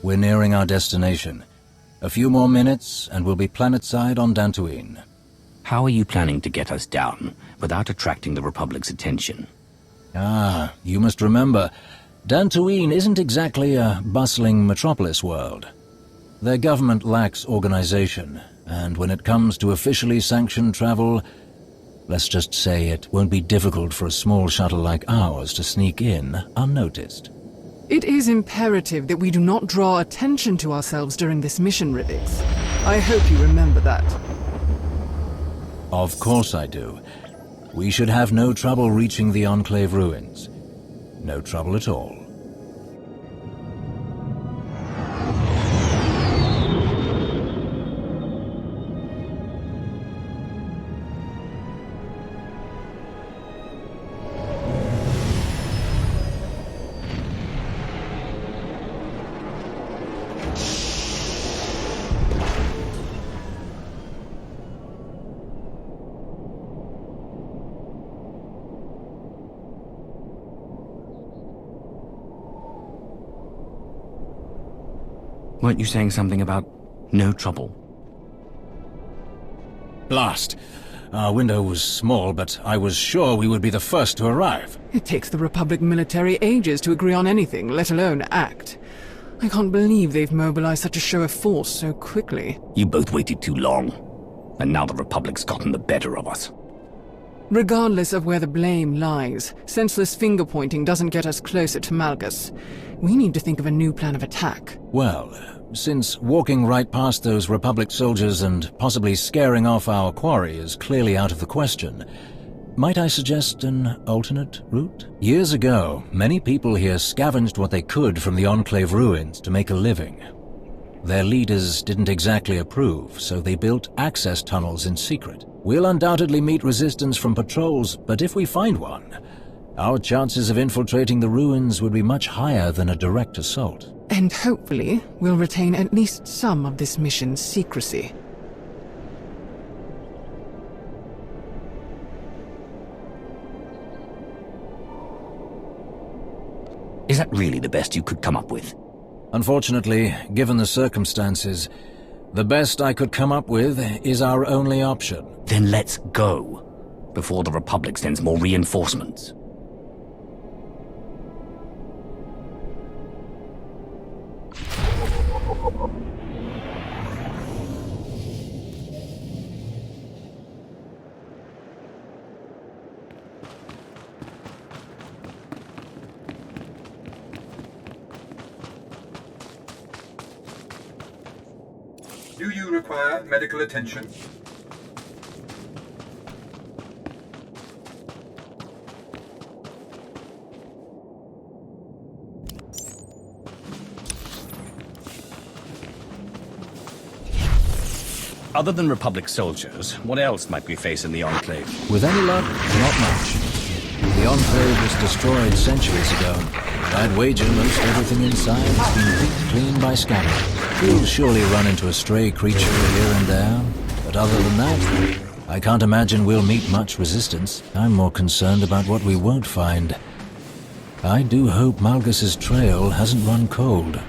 We're nearing our destination. A few more minutes, and we'll be planetside on Dantooine. How are you planning to get us down without attracting the Republic's attention? Ah, you must remember, Dantooine isn't exactly a bustling metropolis world. Their government lacks organization, and when it comes to officially sanctioned travel, let's just say it won't be difficult for a small shuttle like ours to sneak in unnoticed. It is imperative that we do not draw attention to ourselves during this mission, Rivix. I hope you remember that. Of course I do. We should have no trouble reaching the Enclave ruins. No trouble at all. Weren't you saying something about no trouble? Blast! Our window was small, but I was sure we would be the first to arrive. It takes the Republic military ages to agree on anything, let alone act. I can't believe they've mobilized such a show of force so quickly. You both waited too long, and now the Republic's gotten the better of us. Regardless of where the blame lies, senseless finger-pointing doesn't get us closer to Malgus. We need to think of a new plan of attack. Well, since walking right past those Republic soldiers and possibly scaring off our quarry is clearly out of the question, might I suggest an alternate route? Years ago, many people here scavenged what they could from the Enclave ruins to make a living. Their leaders didn't exactly approve, so they built access tunnels in secret. We'll undoubtedly meet resistance from patrols, but if we find one, our chances of infiltrating the ruins would be much higher than a direct assault. And hopefully, we'll retain at least some of this mission's secrecy. Is that really the best you could come up with? Unfortunately, given the circumstances, the best I could come up with is our only option. Then let's go, before the Republic sends more reinforcements. Do you require medical attention? Other than Republic soldiers, what else might we face in the Enclave? With any luck, not much. The Enclave was destroyed centuries ago. I'd wager most everything inside has been picked clean by scavengers. We'll surely run into a stray creature here and there, but other than that, I can't imagine we'll meet much resistance. I'm more concerned about what we won't find. I do hope Malgus's trail hasn't run cold.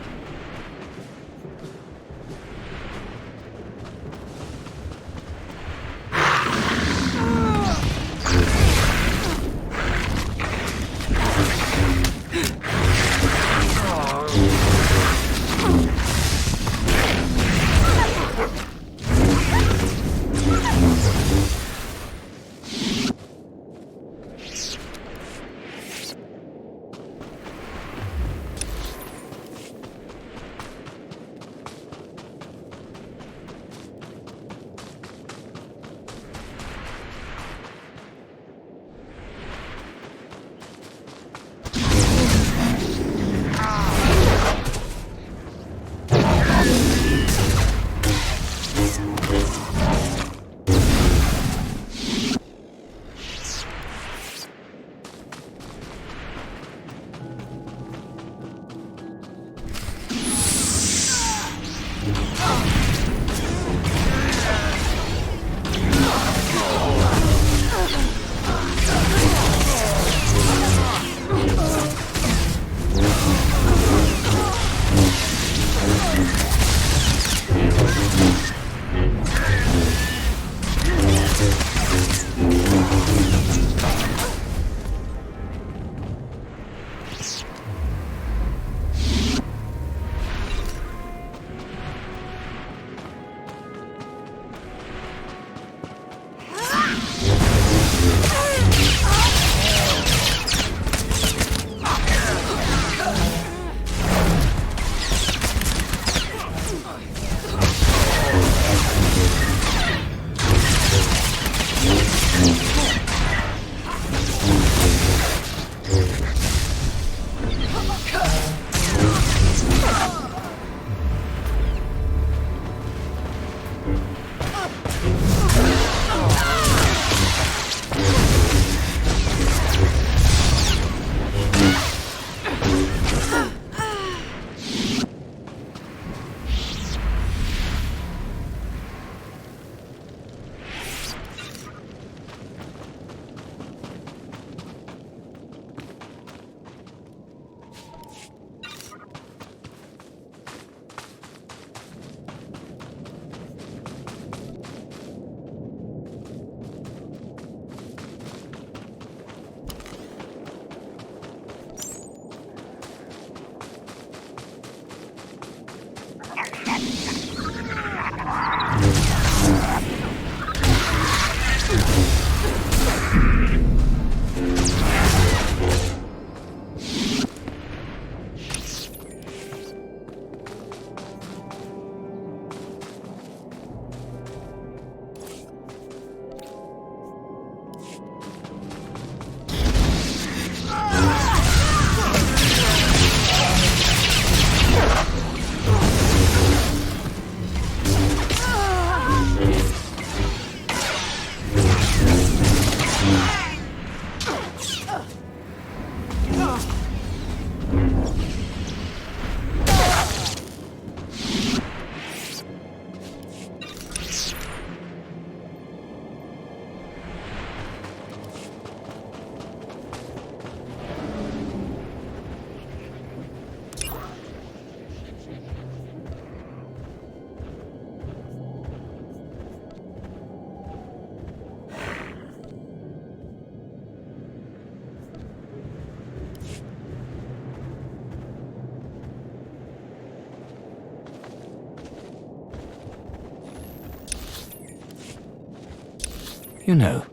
You know,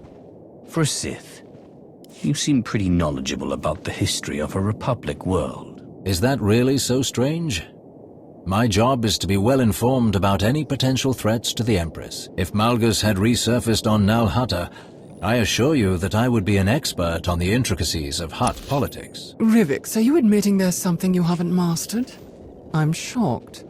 for a Sith, you seem pretty knowledgeable about the history of a Republic world. Is that really so strange? My job is to be well informed about any potential threats to the Empress. If Malgus had resurfaced on Nal Hutta, I assure you that I would be an expert on the intricacies of Hutt politics. Rivix, are you admitting there's something you haven't mastered? I'm shocked.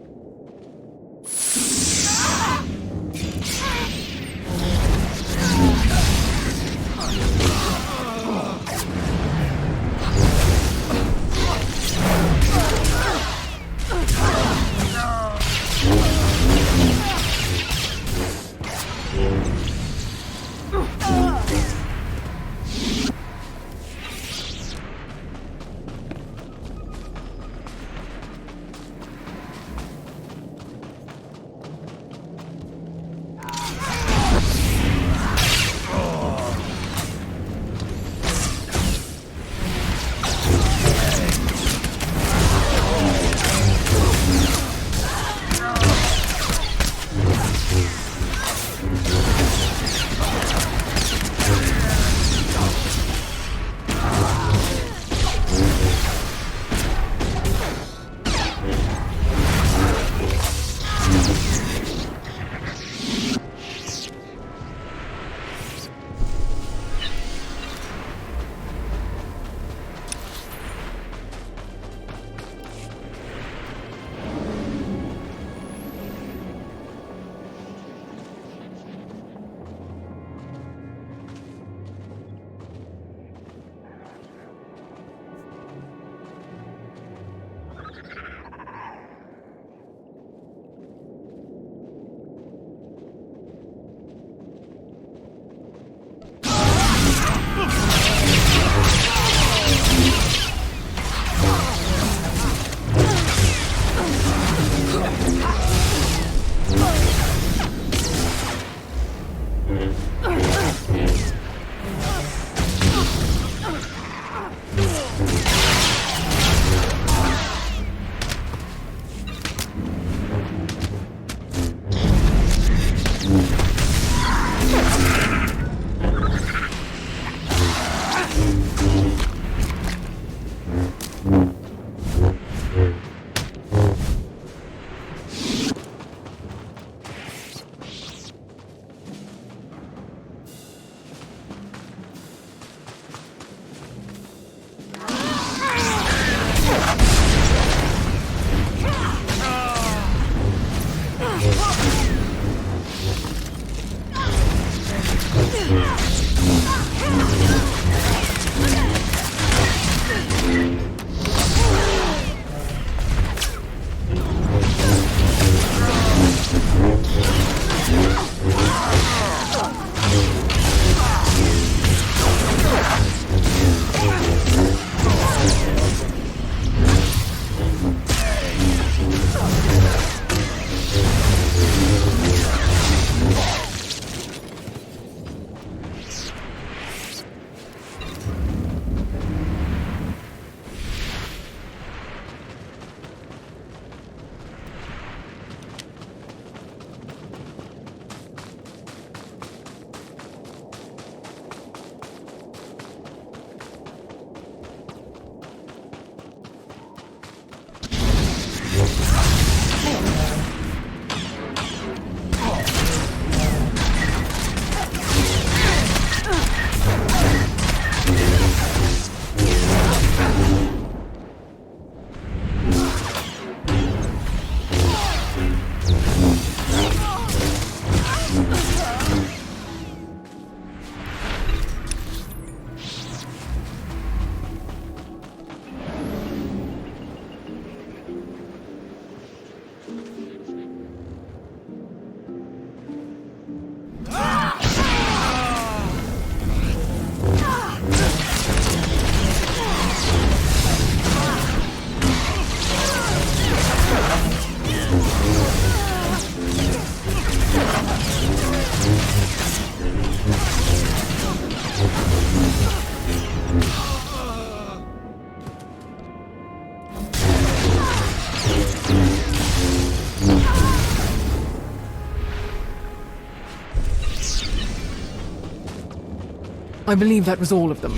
I believe that was all of them.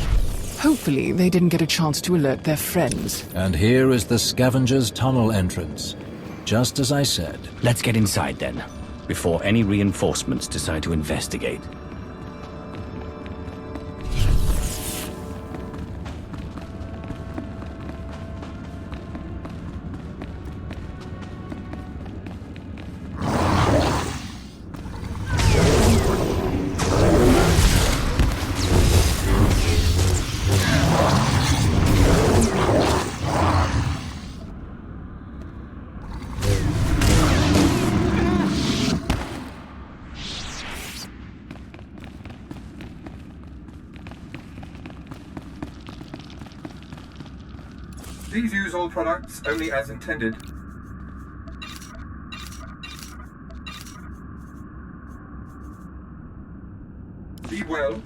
Hopefully, they didn't get a chance to alert their friends. And here is the scavenger's tunnel entrance. Just as I said. Let's get inside then, before any reinforcements decide to investigate. Please use all products only as intended. Be well.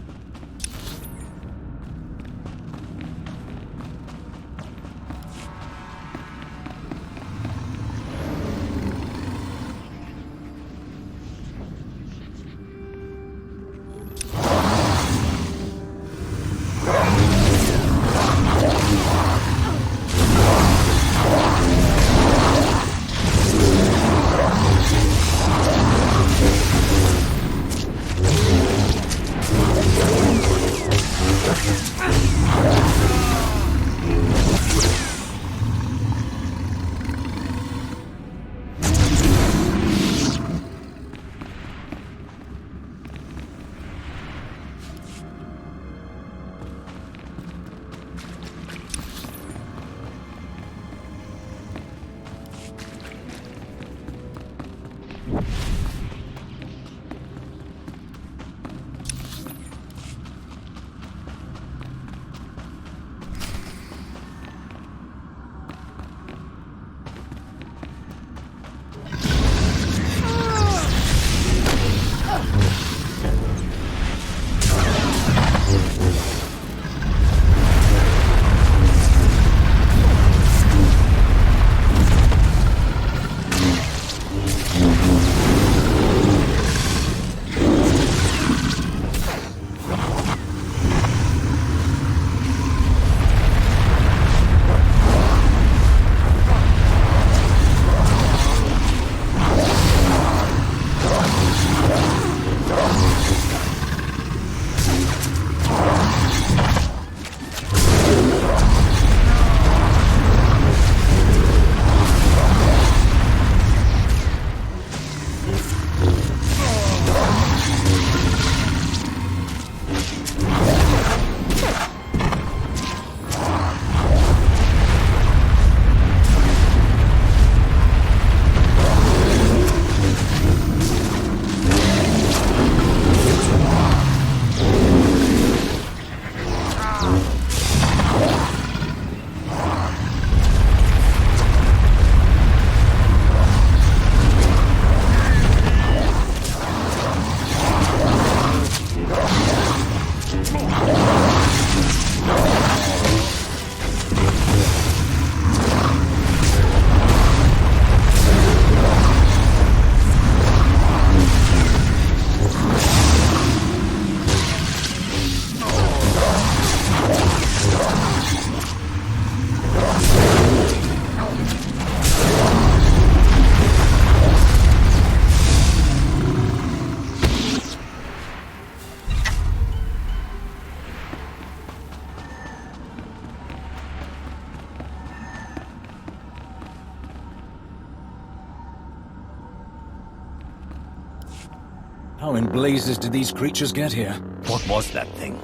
How in blazes did these creatures get here? What was that thing?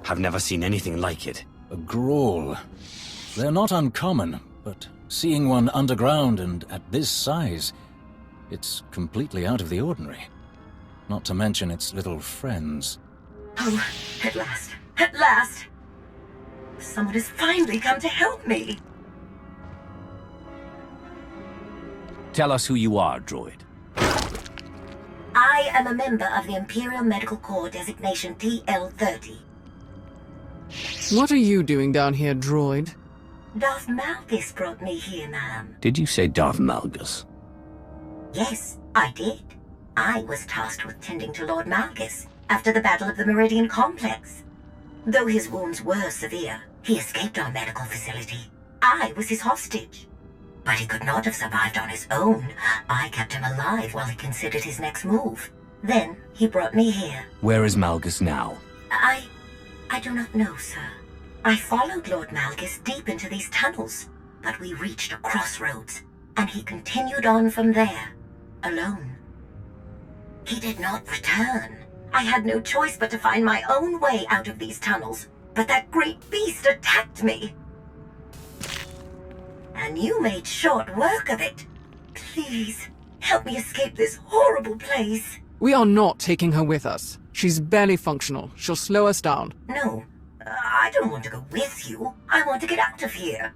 I've never seen anything like it. A Grawl. They're not uncommon, but seeing one underground and at this size, it's completely out of the ordinary. Not to mention its little friends. Oh, at last. At last! Someone has finally come to help me! Tell us who you are, droid. I am a member of the Imperial Medical Corps designation TL-30. What are you doing down here, droid? Darth Malgus brought me here, ma'am. Did you say Darth Malgus? Yes, I did. I was tasked with tending to Lord Malgus after the Battle of the Meridian Complex. Though his wounds were severe, he escaped our medical facility. I was his hostage. But he could not have survived on his own. I kept him alive while he considered his next move. Then he brought me here. Where is Malgus now? I do not know, sir. I followed Lord Malgus deep into these tunnels, but we reached a crossroads, and he continued on from there, alone. He did not return. I had no choice but to find my own way out of these tunnels, but that great beast attacked me. And you made short work of it. Please, help me escape this horrible place. We are not taking her with us. She's barely functional. She'll slow us down. No, I don't want to go with you. I want to get out of here.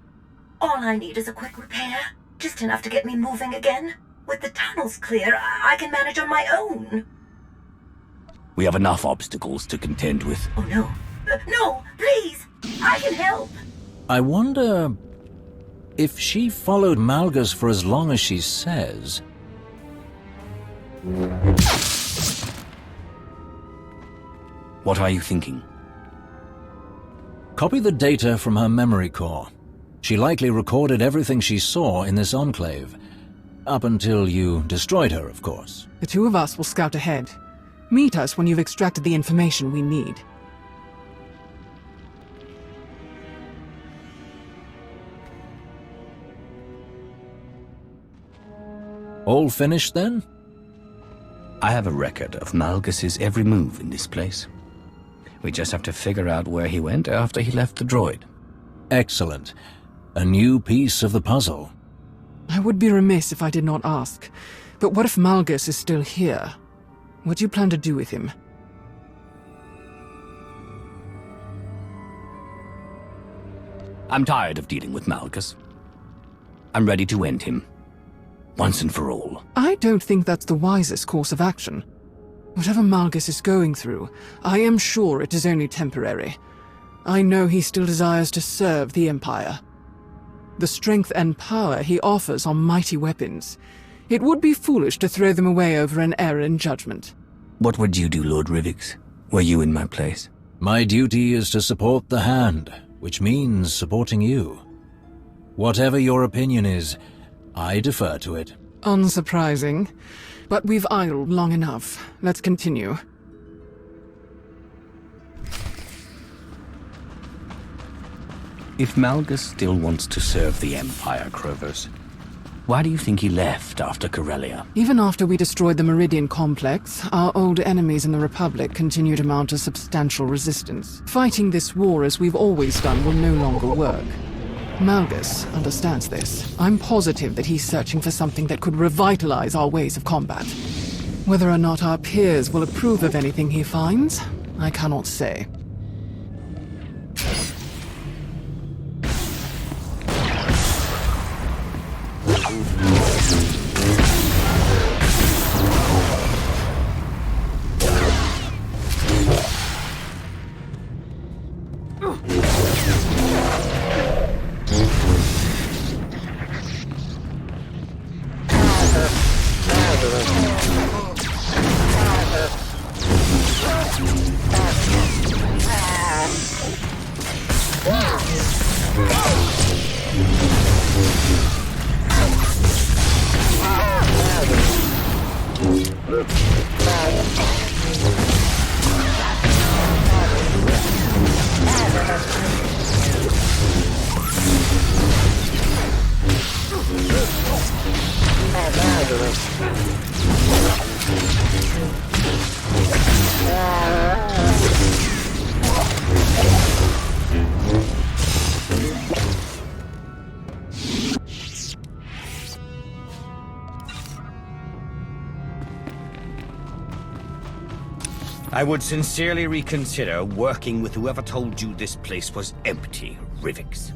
All I need is a quick repair, just enough to get me moving again. With the tunnels clear, I can manage on my own. We have enough obstacles to contend with. Oh no. No, please! I can help! I wonder if she followed Malgus for as long as she says. What are you thinking? Copy the data from her memory core. She likely recorded everything she saw in this enclave. Up until you destroyed her, of course. The two of us will scout ahead. Meet us when you've extracted the information we need. All finished then? I have a record of Malgus's every move in this place. We just have to figure out where he went after he left the droid. Excellent. A new piece of the puzzle. I would be remiss if I did not ask. But what if Malgus is still here? What do you plan to do with him? I'm tired of dealing with Malgus. I'm ready to end him. Once and for all. I don't think that's the wisest course of action. Whatever Malgus is going through, I am sure it is only temporary. I know he still desires to serve the Empire. The strength and power he offers are mighty weapons. It would be foolish to throw them away over an error in judgment. What would you do, Lord Rivix, were you in my place? My duty is to support the Hand, which means supporting you. Whatever your opinion is, I defer to it. Unsurprising. But we've idled long enough. Let's continue. If Malgus still wants to serve the Empire, Crovers, why do you think he left after Corellia? Even after we destroyed the Meridian Complex, our old enemies in the Republic continue to mount a substantial resistance. Fighting this war as we've always done will no longer work. Malgus understands this. I'm positive that he's searching for something that could revitalize our ways of combat. Whether or not our peers will approve of anything he finds, I cannot say. I would sincerely reconsider working with whoever told you this place was empty, Rivix.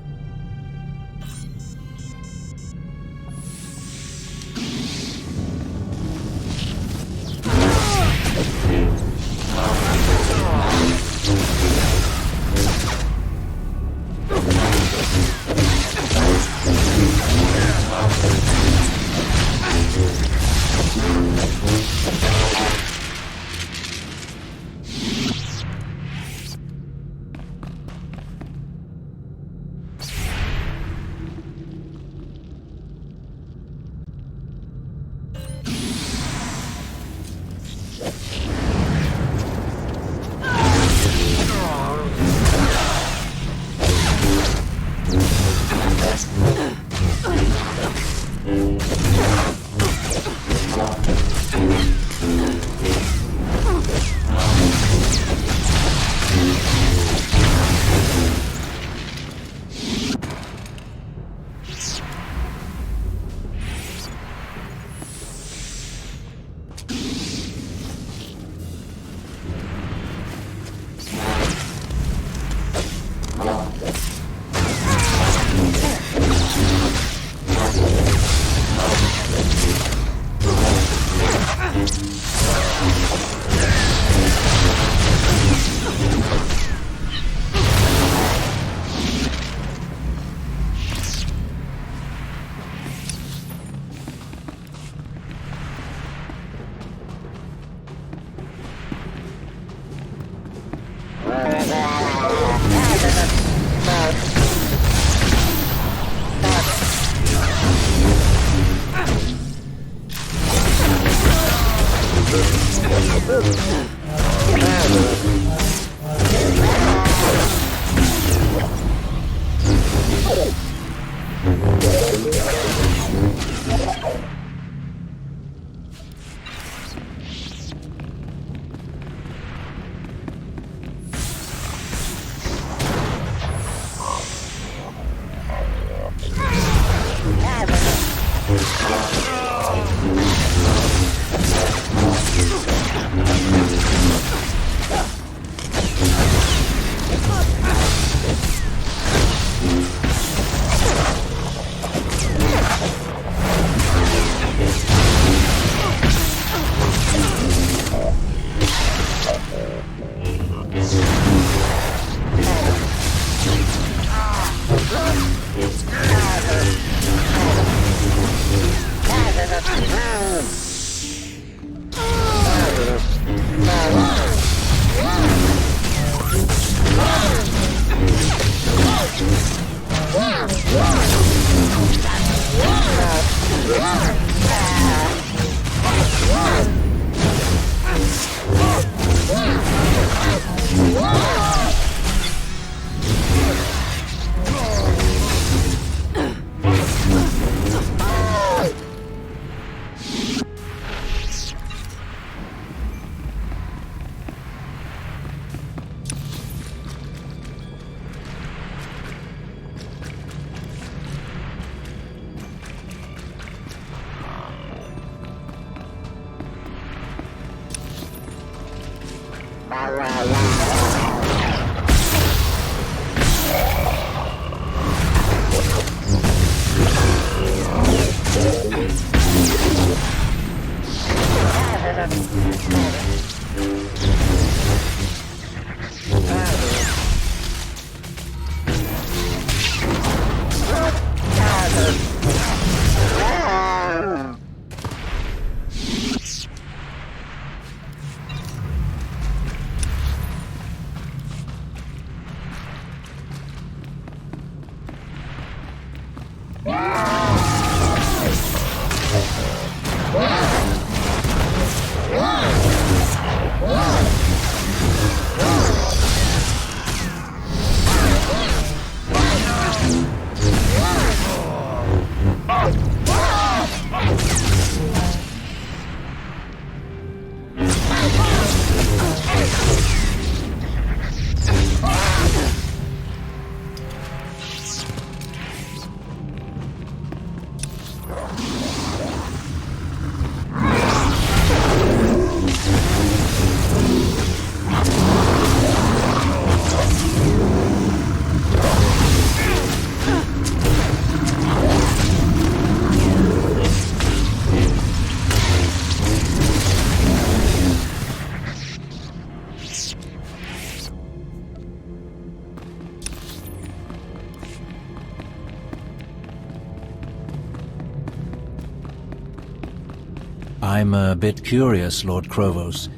I'm a bit curious, Lord Krovos.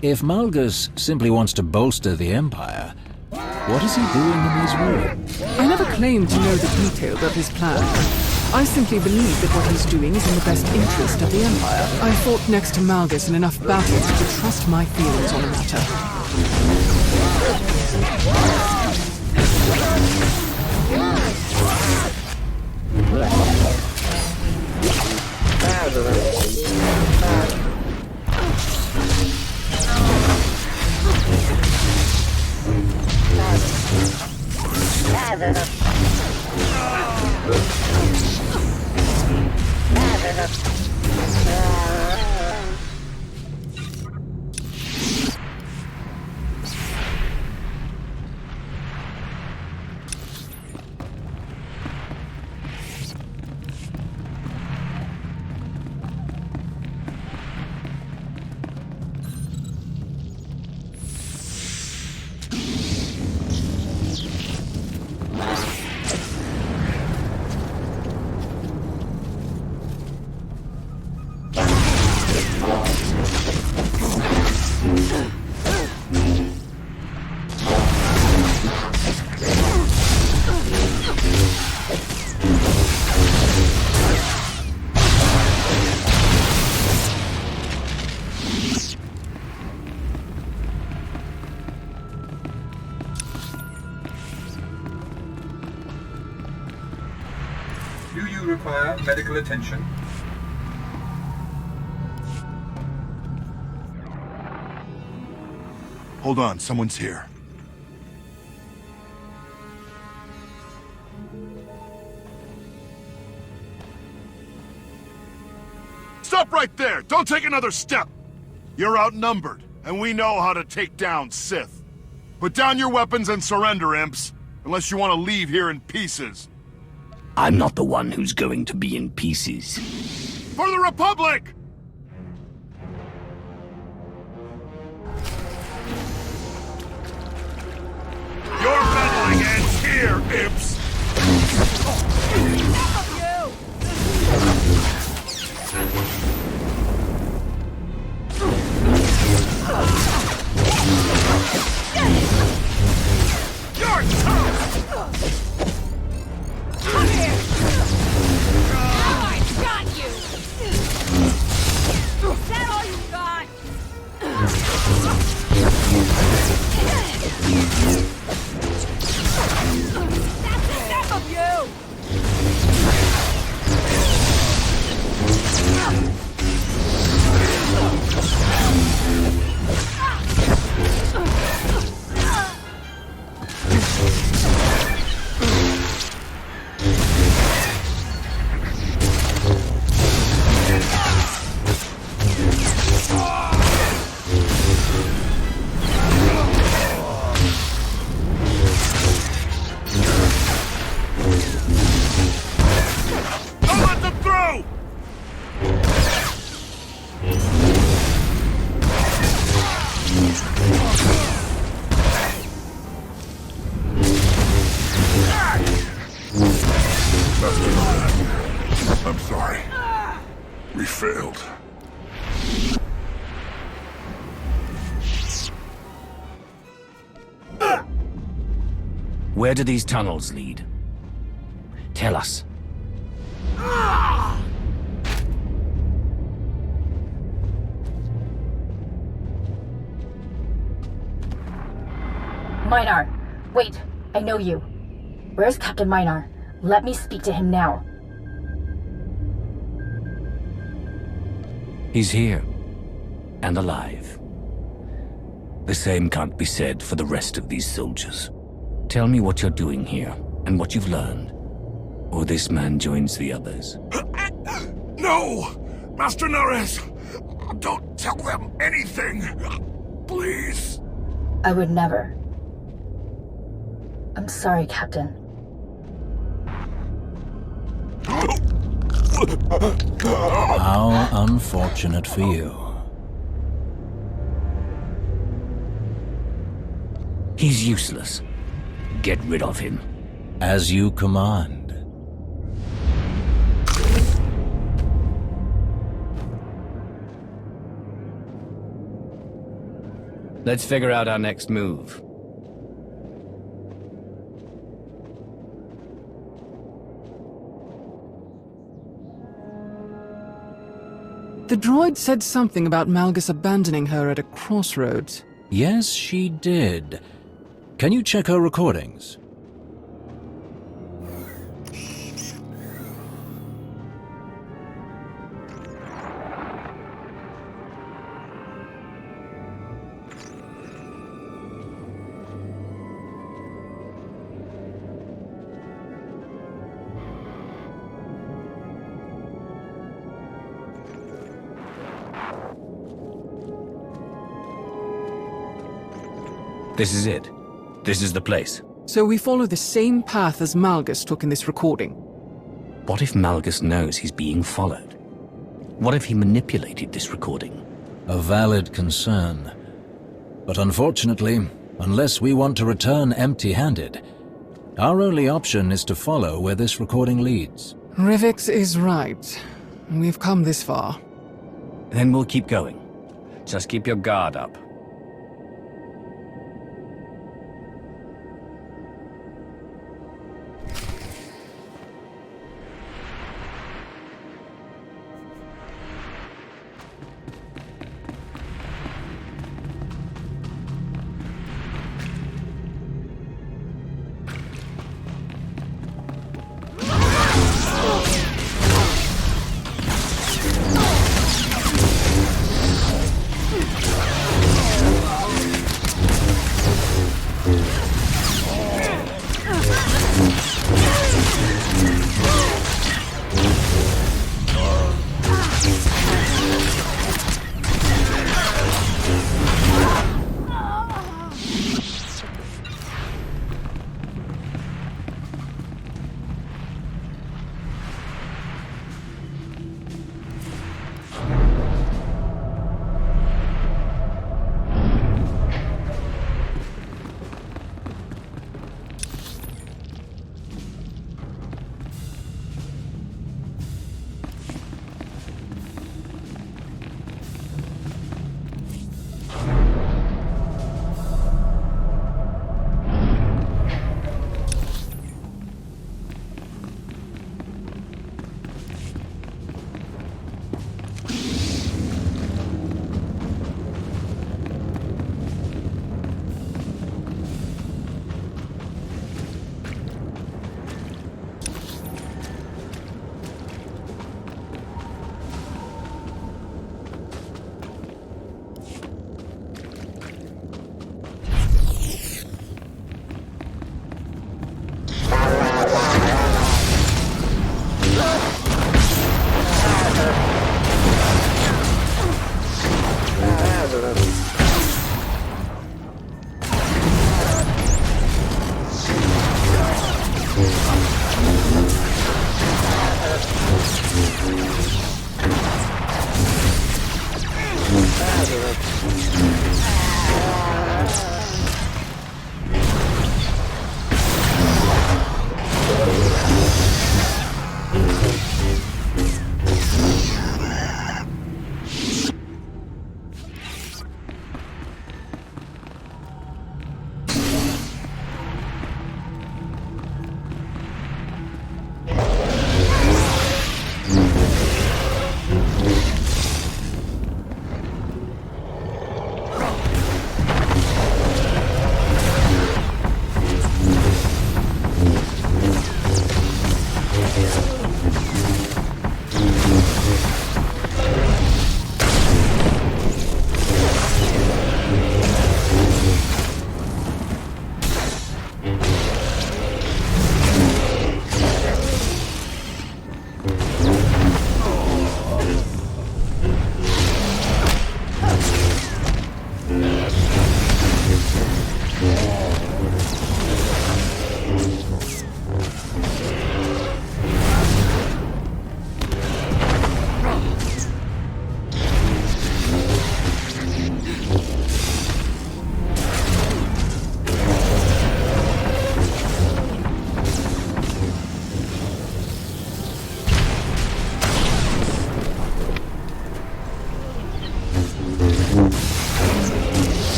If Malgus simply wants to bolster the Empire, what is he doing in these ruins? I never claimed to know the details of his plan. I simply believe that what he's doing is in the best interest of the Empire. I fought next to Malgus in enough battles to trust my feelings on the matter. Do you require medical attention? Hold on, someone's here. Stop right there! Don't take another step! You're outnumbered, and we know how to take down Sith. Put down your weapons and surrender, imps, unless you want to leave here in pieces. I'm not the one who's going to be in pieces. For the Republic! Your meddling ends here, imps! You're toast! Come here! I got you! Is that all you got? That's enough of you! Don't let them through! I'm sorry. We failed. Where do these tunnels lead? Tell us. Minar, wait, I know you. Where's Captain Minar? Let me speak to him now. He's here. And alive. The same can't be said for the rest of these soldiers. Tell me what you're doing here, and what you've learned. Or this man joins the others. No! Master Nares! Don't tell them anything! Please! I would never. I'm sorry, Captain. How unfortunate for you. He's useless. Get rid of him. As you command. Let's figure out our next move. The droid said something about Malgus abandoning her at a crossroads. Yes, she did. Can you check her recordings? This is it. This is the place. So we follow the same path as Malgus took in this recording. What if Malgus knows he's being followed? What if he manipulated this recording? A valid concern. But unfortunately, unless we want to return empty-handed, our only option is to follow where this recording leads. Rivix is right. We've come this far. Then we'll keep going. Just keep your guard up.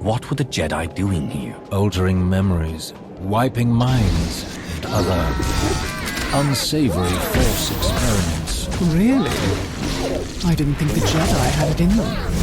What were the Jedi doing here? Altering memories, wiping minds, and other unsavory Force experiments. Really? I didn't think the Jedi had it in them.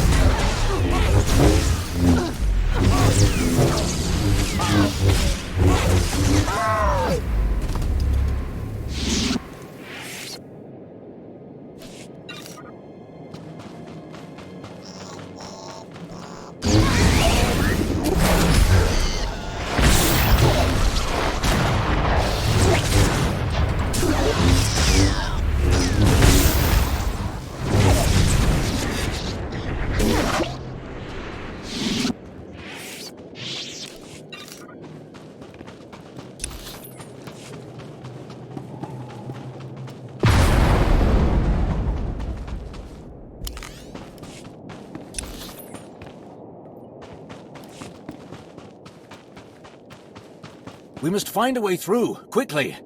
We must find a way through, quickly!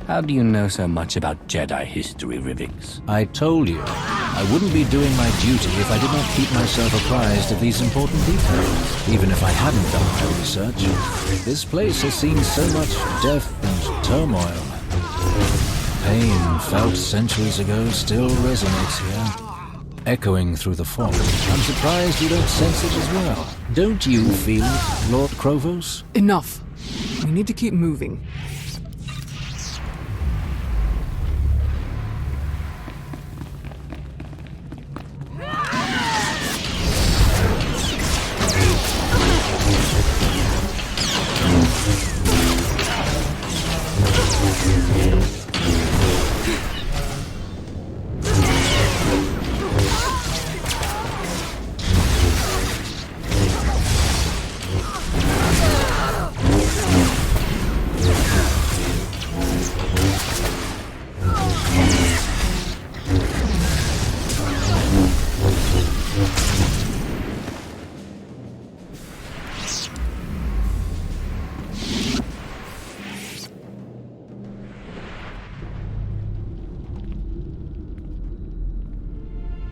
How do you know so much about Jedi history, Rivix? I told you, I wouldn't be doing my duty if I did not keep myself apprised of these important details, even if I hadn't done my research. This place has seen so much death and turmoil. Pain felt centuries ago still resonates here, echoing through the fog. I'm surprised you don't sense it as well. Don't you feel it, Lord Krovos? Enough. We need to keep moving.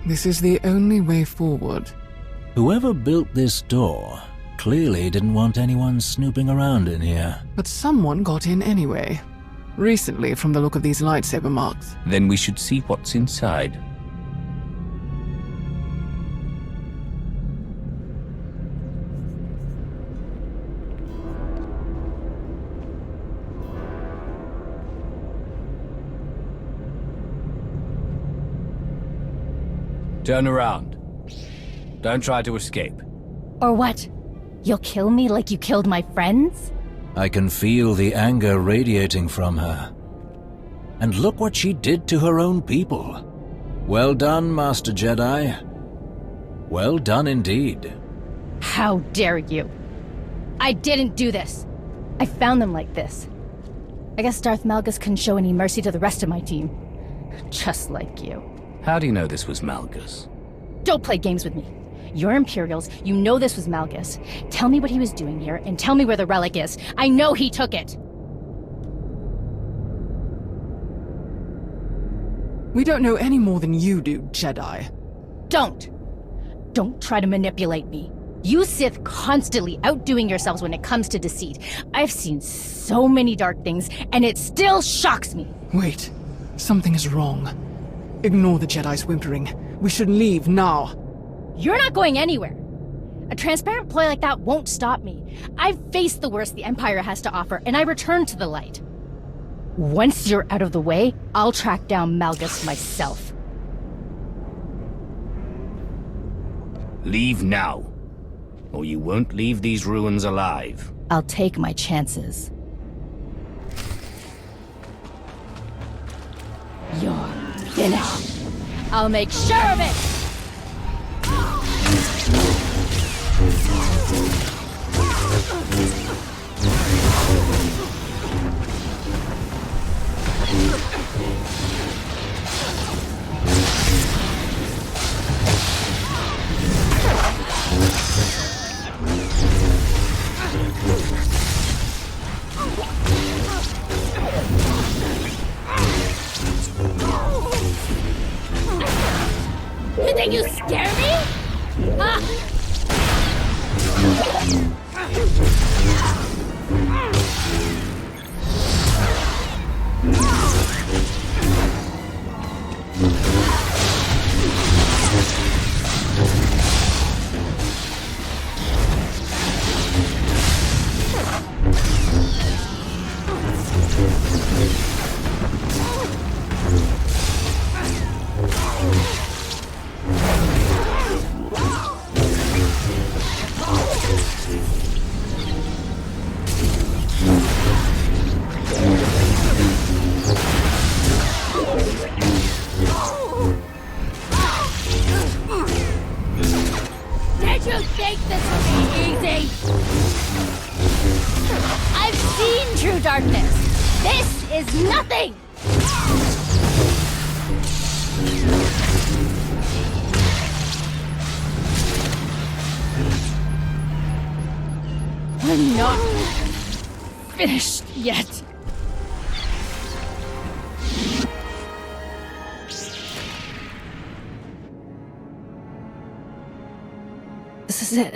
This is the only way forward. Whoever built this door clearly didn't want anyone snooping around in here. But someone got in anyway. Recently, from the look of these lightsaber marks. Then we should see what's inside. Turn around. Don't try to escape. Or what? You'll kill me like you killed my friends? I can feel the anger radiating from her. And look what she did to her own people. Well done, Master Jedi. Well done indeed. How dare you? I didn't do this. I found them like this. I guess Darth Malgus couldn't show any mercy to the rest of my team. Just like you. How do you know this was Malgus? Don't play games with me. You're Imperials, you know this was Malgus. Tell me what he was doing here, and tell me where the relic is. I know he took it! We don't know any more than you do, Jedi. Don't try to manipulate me. You Sith constantly outdoing yourselves when it comes to deceit. I've seen so many dark things, and it still shocks me. Wait, something is wrong. Ignore the Jedi's whimpering. We should leave now. You're not going anywhere. A transparent ploy like that won't stop me. I've faced the worst the Empire has to offer, and I return to the light. Once you're out of the way, I'll track down Malgus myself. Leave now, or you won't leave these ruins alive. I'll take my chances. You're finished. I'll make sure of it! You think you scare me? Ha! Did you think this would be easy? I've seen true darkness. This is nothing! We're not finished yet. This is it.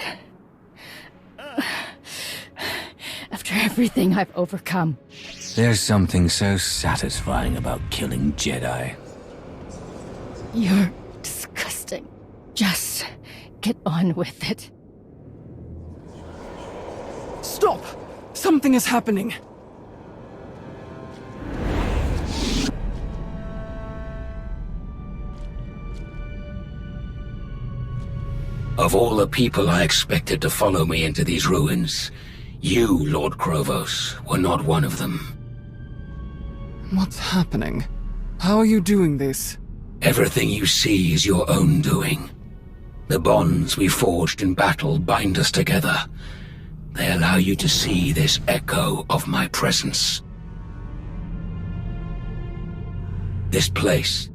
After everything I've overcome. There's something so satisfying about killing Jedi. You're disgusting. Just get on with it. Stop! Something is happening. Of all the people I expected to follow me into these ruins, you, Lord Krovos, were not one of them. What's happening? How are you doing this? Everything you see is your own doing. The bonds we forged in battle bind us together. They allow you to see this echo of my presence. This place,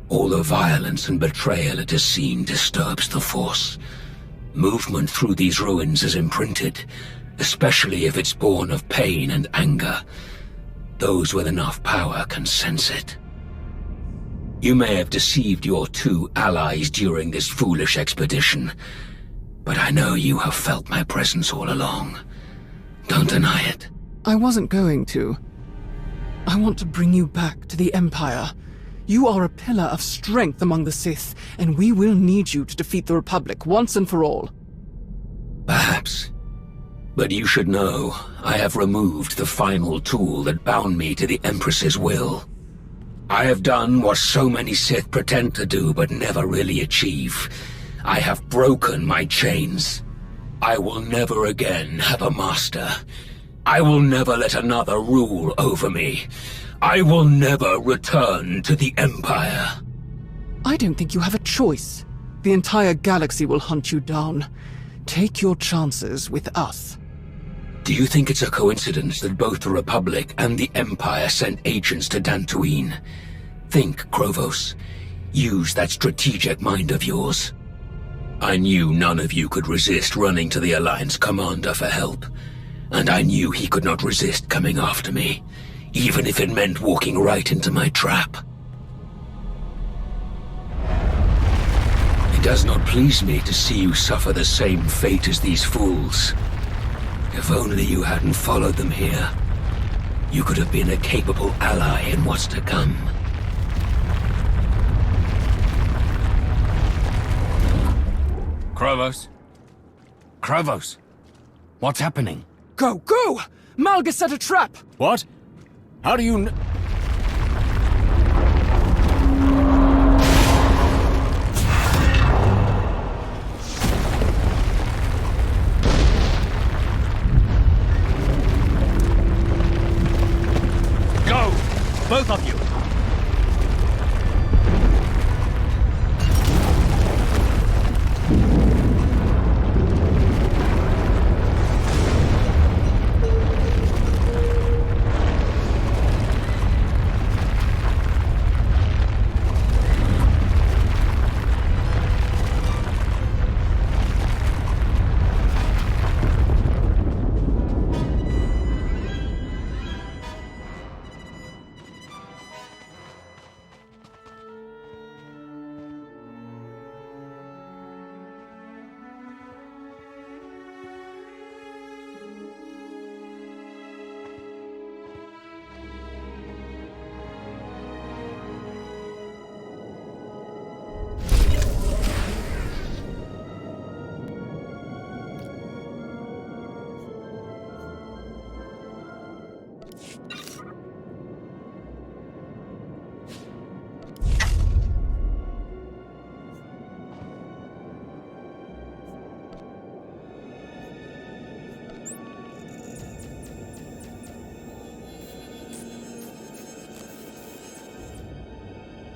all the violence and betrayal it has seen disturbs the Force. Movement through these ruins is imprinted, especially if it's born of pain and anger. Those with enough power can sense it. You may have deceived your two allies during this foolish expedition, but I know you have felt my presence all along. Don't deny it. I wasn't going to. I want to bring you back to the Empire. You are a pillar of strength among the Sith, and we will need you to defeat the Republic once and for all. Perhaps. But you should know, I have removed the final tool that bound me to the Empress's will. I have done what so many Sith pretend to do but never really achieve. I have broken my chains. I will never again have a master. I will never let another rule over me. I will never return to the Empire. I don't think you have a choice. The entire galaxy will hunt you down. Take your chances with us. Do you think it's a coincidence that both the Republic and the Empire sent agents to Dantooine? Think, Krovos. Use that strategic mind of yours. I knew none of you could resist running to the Alliance commander for help. And I knew he could not resist coming after me, even if it meant walking right into my trap. It does not please me to see you suffer the same fate as these fools. If only you hadn't followed them here, you could have been a capable ally in what's to come. Krovos? Krovos? What's happening? Go! Malgus set a trap! What? How do you